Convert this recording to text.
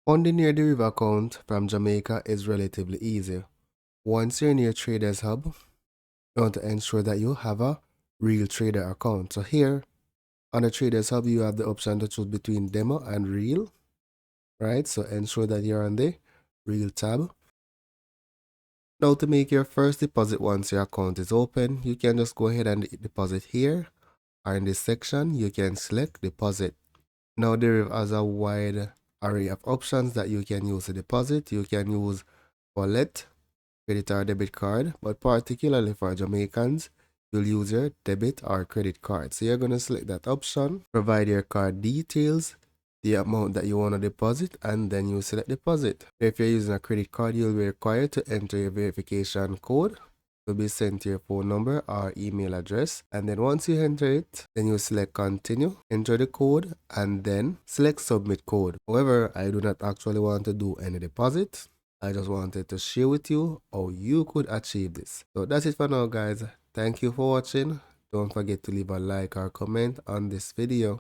Funding your Deriv account from Jamaica is relatively easy. Once you're in your Traders Hub, you want to ensure that you have a real trader account. So here on the Traders Hub, you have the option to choose between demo and real, right? So ensure that you're on the real tab. Now to make your first deposit once your account is open, you can just go ahead and deposit here, or in this section, you can select deposit. Now Deriv has a wide array of options that you can use to deposit. You can use wallet, credit or debit card, but particularly for Jamaicans, you'll use your debit or credit card. So you're going to select that option, provide your card details, the amount that you want to deposit, and then you select deposit. If you're using a credit card, you'll be required to enter your verification code. Will be sent to your phone number or email address, and then once you enter it, then you select continue, enter the code, and then select submit code. However, I do not actually want to do any deposit. I just wanted to share with you how you could achieve this. So that's it for now, guys. Thank you for watching. Don't forget to leave a like or comment on this video.